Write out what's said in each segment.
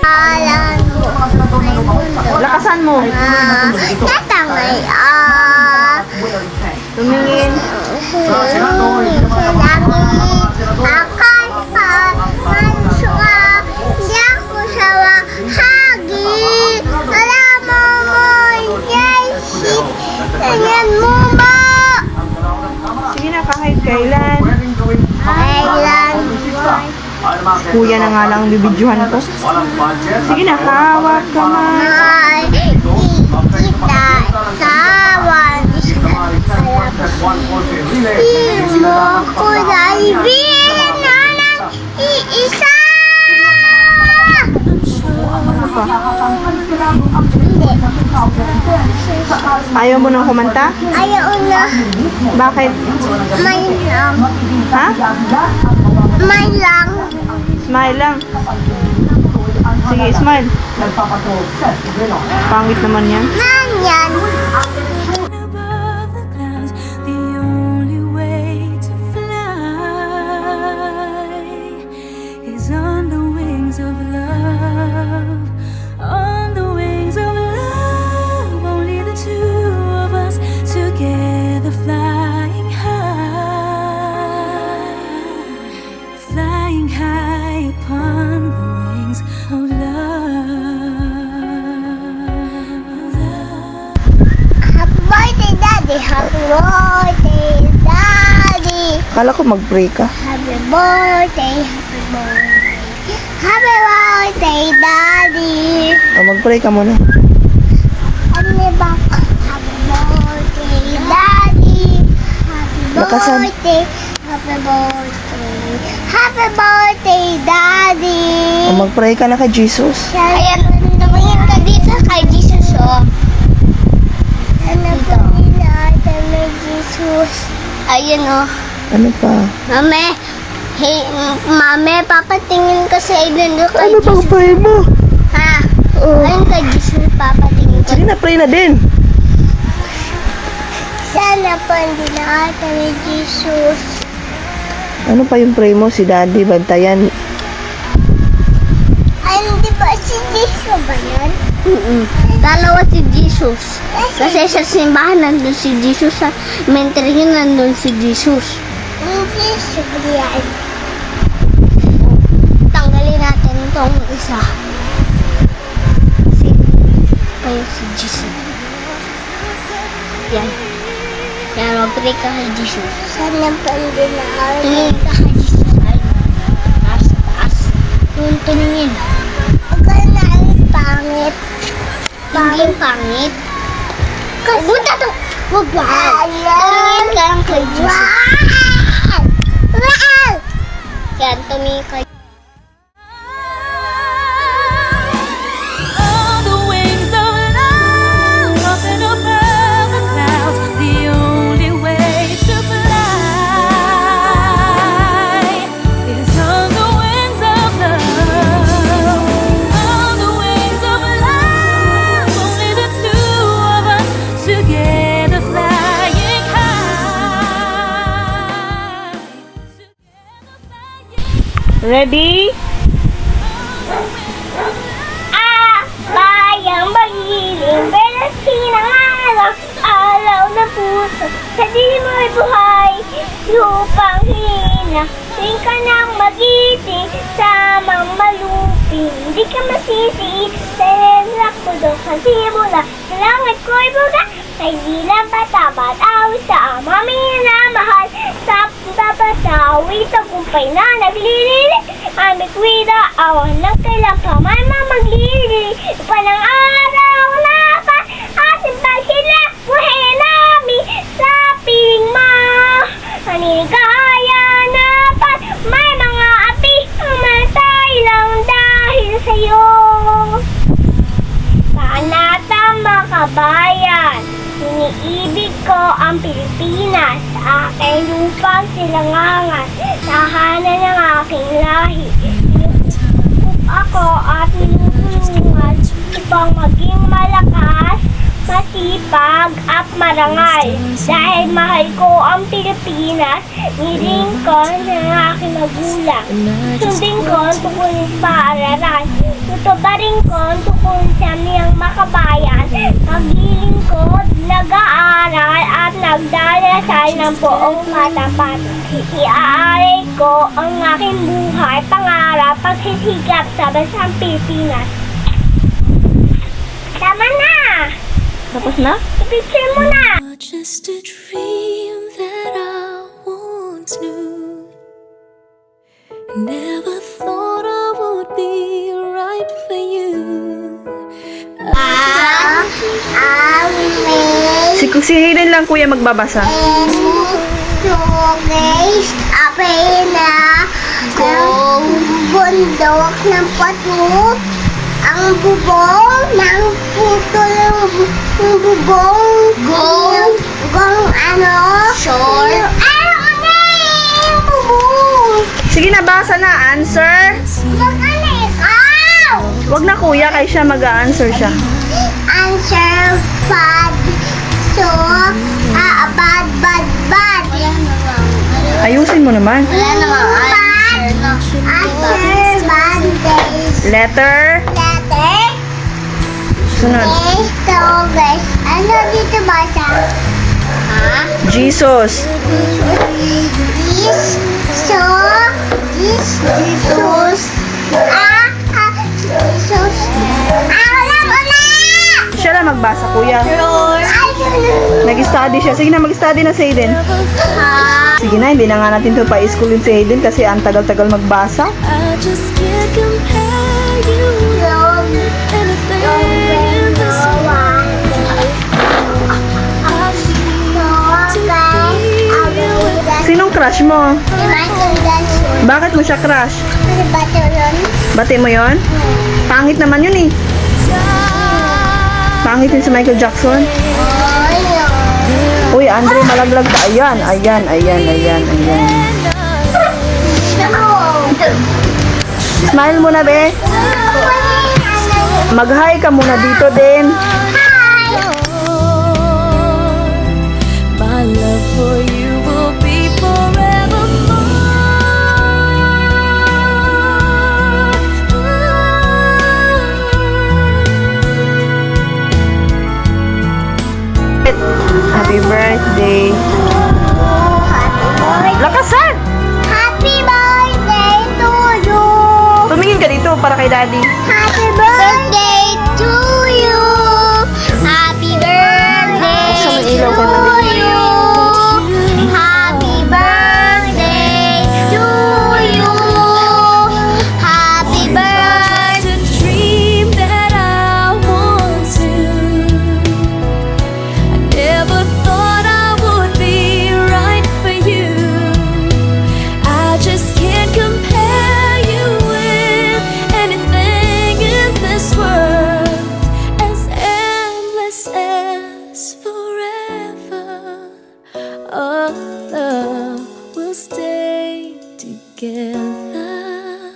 Alam mo, may mundo. Lakasan mo. Natangay, Tumingin. Langit, akan pa, mansuka, di ako sawa, hagi. Alam mo, yes, ganyan mo ba? Sige na, kahit kailan. Kailan? Kuya na nga lang bibidyohan ko. Sige na, hawak ka man. Ay, kita, sawan, di mo ko naibigin na iisa. Ano pa? Ayaw mo nang kumanta? Ayaw na, Bakit? may lang, Ha? may lang. Smile lang. Sige, smile. Pangit naman yan. Nanyan. Above the clouds, the only way to fly is on the wings of love. On the wings of love, only the two of us together flying high. Flying high upon the wings of love. Happy birthday, Daddy. Happy birthday, Daddy. Kala ko mag-pray ka. Happy birthday, happy birthday. Happy birthday, Daddy. O, mag-pray ka muna. Ano ba? Happy birthday, Daddy. Happy Lakasan. birthday. Happy birthday. Happy birthday, Daddy. O, mag-pray ka na kay Jesus. Ayan, tumingin ka dito kay Jesus, oh. Ano po nila, kay Jesus. Ayan, oh. Ano pa? Mame, hey, mame, papatingin ka sa ilan doon kay Ano bang Jesus. pray mo? Ha? Oh. Ayun kay Jesus, papatingin ka. Sige na, pray na din. Sana po hindi na ata ni Jesus. Ano pa yung pray mo? Si Daddy, bantayan. Ay, hindi ba si Jesus ba yan? Dalawa si Jesus. Kasi sa simbahan nandun si Jesus, sa mentary niya nandun si Jesus. Hindi Jesus ba yan? Tanggalin natin itong isa. Kayo si Jesus. Yan. Yan, mag-pray ka kay Jesus. Sana po hindi na ata. Tumingin ka kay Jesus. Ay, taas, taas. Yung tumingin. Huwag ka na ang pangit. Hindi pangit. Buta to. Huwag ba? Tumingin ka lang kay Jesus. Wow! Wow! Yan, tumingin ka. On the wings of love, up and above the clouds, the only way to fly is on the wings of love. On the wings of love, only the two of us together flying high. Ready? Bayang magiling, pero sinangalang alaw na puso. Sa di mo'y buhay, lupang hina. Tuwing ka nang magising, samang maluping. Di ka masisiin, sa henlak ko doon sa simula. Sa langit ko'y buga, kay dilang patapat. Awit sa ama, minamahal. Sa papasawi, tagumpay na naglilili. Amik wida, awan ng kailang kamay maglilili. Panang araw na pa, ating pagsila, buhay namin sa piling mo. Maninigaya na pa, may mga api, mamatay lang dahil sa'yo. Kaanata makabayan, iniibig ko ang Pilipinas. Sa aking lupang silangangan, tahanan ng aking lahi. Ako at tinutulungan upang maging malakas, masipag at marangal. Dahil mahal ko ang Pilipinas, niling ko ng aking magulang. Sundin ko ang tukunin sa paaralan. Tutuparin ko ang tukunin sa miyang makabayan. Magiling ko, nag-aaral at nagdarasal ng buong matapat. Iaaral ko ang aking buhay, pangarap, pagsisikap sa bansang Pilipinas. Tama na! Tapos na? I-picture mo na! Just a dream that I once knew. Never thought I would be right for you. Si Hayden lang kuya magbabasa. Guys, apay na ang bundok ng pato, ang bubong ng puto ng bubong, gong ano, short. Yung bubong. Sige na, basa na. Answer. Magkano ikaw? Wag na kuya, kay siya mag-a-answer siya. Answer, bad. So, bad. Ayusin mo naman. Wala namang answer, bad days. Letter. Letter. Sunod. Ito, guys. Ano dito basa? Ha? Jesus. Jesus. Jesus. Jesus. Wala. Siya lang magbasa kuya. Nag-study siya. Sige na, mag-study na si Hayden. Sige na, hindi na nga natin ito pa-schoolin si Hayden kasi ang tagal-tagal magbasa. I just can't compare you with anything in this world. I need to be with Sinong crush mo? Michael Jackson. Bakit mo siya crush? Ano ba ito yun? Bati mo yon? Pangit naman yun eh. Pangit yun si Michael Jackson. Uy, Andre, malaglag ka. Ayan. Smile muna, be. Mag-hi ka muna dito din. My love for you will be Happy birthday. Lakasan! Happy birthday to you. Tumingin ka dito para kay daddy. Happy birthday to you. Happy birthday Sa may ilaw to ka na. you. Happy birthday to you. Happy birthday. a dream that I want to. I never thought I would be right for you. I just can't compare you with anything in this world. As endless as forever, our love will stay together.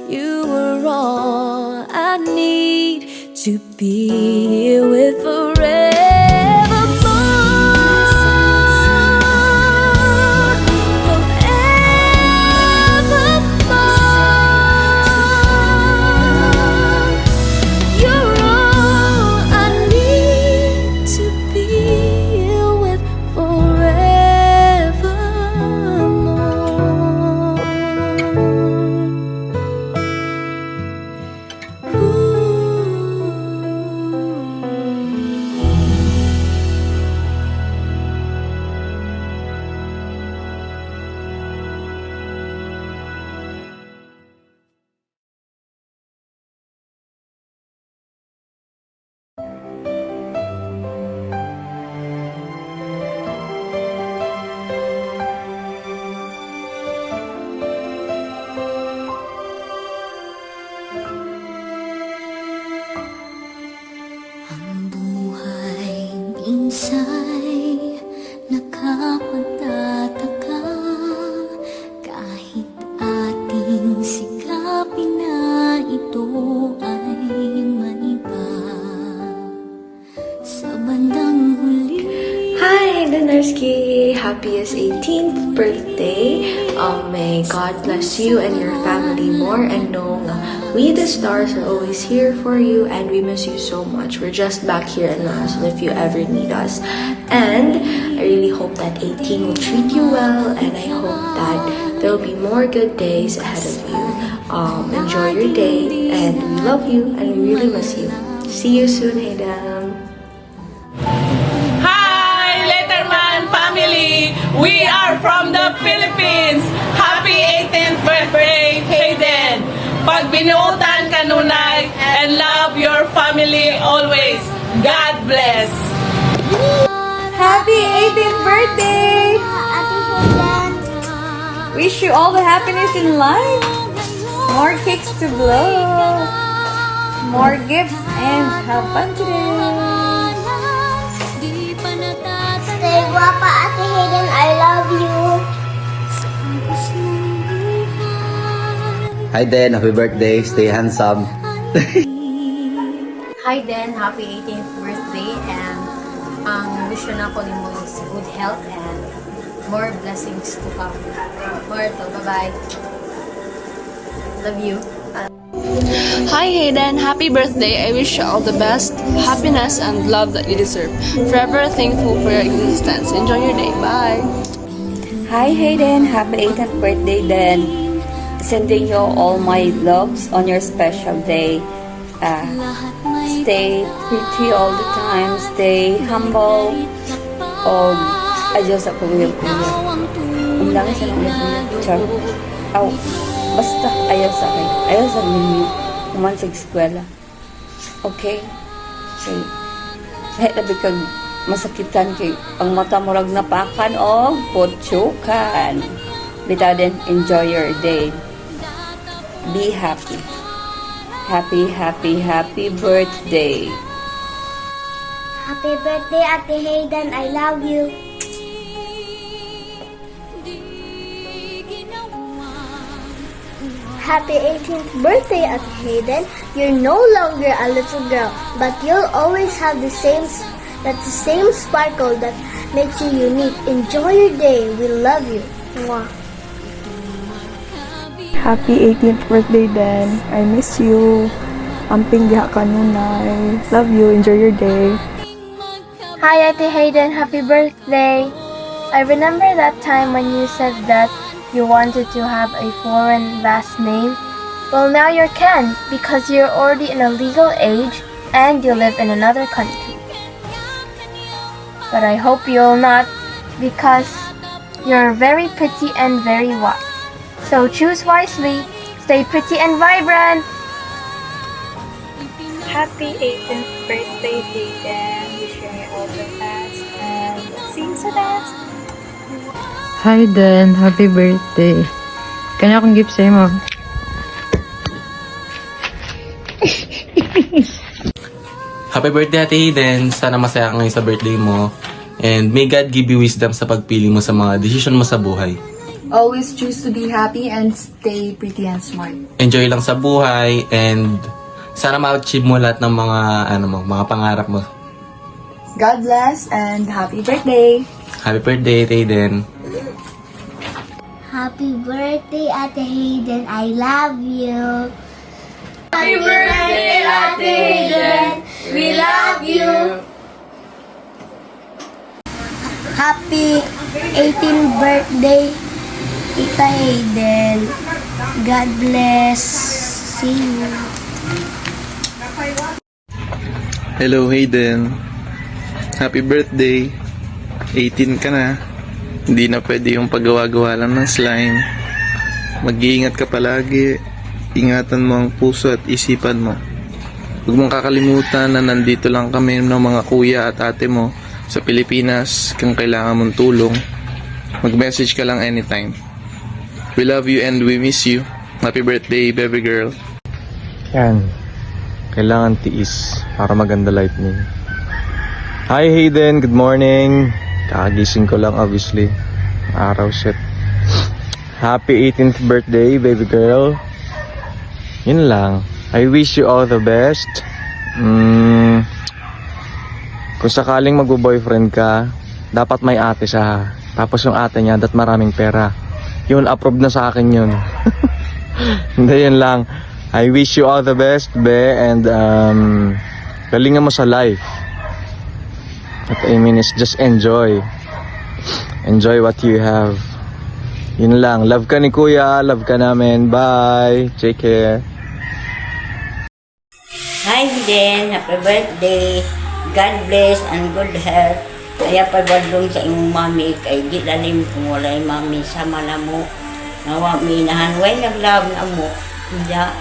You were all I need to be here with forevermore. You're all I need to be here with forevermore. Ang buhay minsa'y nakapagtataka kahit ating sikapin na ito ay maiba. Sa Narski! Happiest 18th birthday. May God bless you and your family more, and know we the stars are always here for you, and we miss you so much. We're just back here in Lason if you ever need us. And I really hope that 18 will treat you well, and I hope that there'll be more good days ahead of you. Enjoy your day, and we love you and we really miss you. See you soon, Hayden. Hi, Letterman family! We are from the Philippines! Happy 18th birthday, Hayden! Pag binuutan ka nunay, and love your family always. God bless! Happy 18th birthday! Ate Hayden. Wish you all the happiness in life. More cakes to blow. More gifts and have fun today. Stay guapa, Ate Hayden. I love you. Hi Den, happy birthday, stay handsome. Hi Den, happy 18th birthday, and wish na ko nimo is good health and more blessings to come. More to, bye-bye. Love you. Hi Hayden, happy birthday. I wish you all the best, happiness, and love that you deserve. Forever thankful for your existence. Enjoy your day. Bye. Hi Hayden, happy 18th birthday then. Sending you all my loves on your special day. Stay pretty all the time, stay humble. Adios ako kuya. Ang dami sa mga char. Basta ayaw sa akin. Ayaw sa ninyo. Naman sa eskwela. Okay? Okay. Kahit nabi kag masakitan kay ang mata mo rag napakan o putsukan. Bitaw din, enjoy your day. Be happy. Happy, happy, happy birthday. Happy birthday, Ate Hayden. I love you. Happy 18th birthday, Ate Hayden. You're no longer a little girl, but you'll always have the same sparkle that makes you unique. Enjoy your day. We love you. Mwah. Happy 18th birthday, Dan. I miss you. Amping diha ka nunay. Love you. Enjoy your day. Hi, Ate Hayden. Happy birthday. I remember that time when you said that you wanted to have a foreign last name. Well, now you can, because you're already in a legal age and you live in another country. But I hope you'll not, because you're very pretty and very wise. So choose wisely, stay pretty and vibrant. Happy 18th birthday, Hayden. Wishing you all the best and see you sa last. Hi Dan, happy birthday. Kanya akong gift sa'yo mo. Happy birthday, Ate Hayden. Sana masaya ka ngayon sa birthday mo. And may God give you wisdom sa pagpili mo sa mga decision mo sa buhay. Always choose to be happy and stay pretty and smart. Enjoy lang sa buhay and sana ma-achieve mo lahat ng mga pangarap mo. God bless and happy birthday. Happy birthday, Ate Hayden. Happy birthday, Ate Hayden. I love you. Happy birthday, Ate Hayden. We love you. Happy 18th birthday, Tita Hayden. God bless. See you. Hello Hayden. Happy birthday. 18 ka na. Hindi na pwede yung paggawa-gawa lang ng slime. Mag-iingat ka palagi. Ingatan mo ang puso at isipan mo. Huwag mong kakalimutan na nandito lang kami ng mga kuya at ate mo sa Pilipinas kung kailangan mong tulong. Mag-message ka lang anytime. We love you and we miss you. Happy birthday, baby girl. Yan. Kailangan tiis para maganda lightning. Hi Hayden, good morning. Kakagising ko lang obviously. Araw shit. Happy 18th birthday, baby girl. Yun lang. I wish you all the best. Kung sakaling magbo-boyfriend ka, dapat may ate siya. Tapos yung ate niya, dat maraming pera. Yun, approve na sa akin yun. Hindi, yun lang. I wish you all the best, Be, and galingan mo sa life. What I mean is just enjoy. Enjoy what you have. Yun lang. Love ka ni Kuya, love ka namin. Bye. Take care. Hi Eden, happy birthday. God bless and good health. Kaya pabadlong sa imong mami kay di lalim kung walay mami sama na mo. Nawa minahan way naglove na mo. Kaya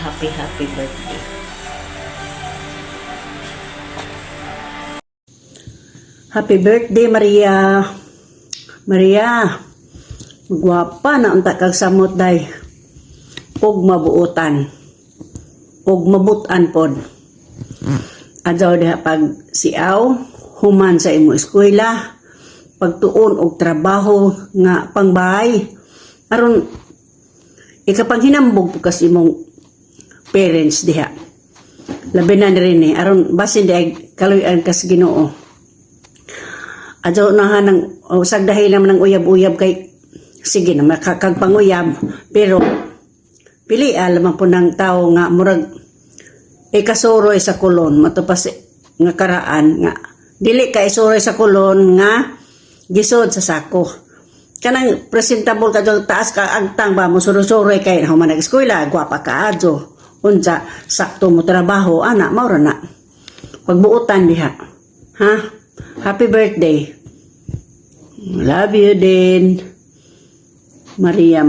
happy birthday. Happy birthday Maria. Maria, magwapa na unta kag samot day. Og mabuutan. Og mabutan pod. Adlaw diha pag siaw, human sa imo eskwela, pagtuon og trabaho nga pangbahay. Aron ikapanghinambog po kasi imong parents diha. Labi na rin aron basin di kaluyan kas Ginoo. Adlaw na nang usag dahil naman ng uyab-uyab kay sige na makakag panguyab pero pili alam po ng tao nga murag ikasuroy sa kulon matupas nga karaan nga dili ka isuroy sa kulon nga gisod sa sako kanang presentable ka dong taas ka agtang ba mo suroy kay human nag-eskwela gwapa ka adto unsa sakto mo trabaho ana mao ra na pagbuutan diha ha. Happy birthday. Love you din Maria.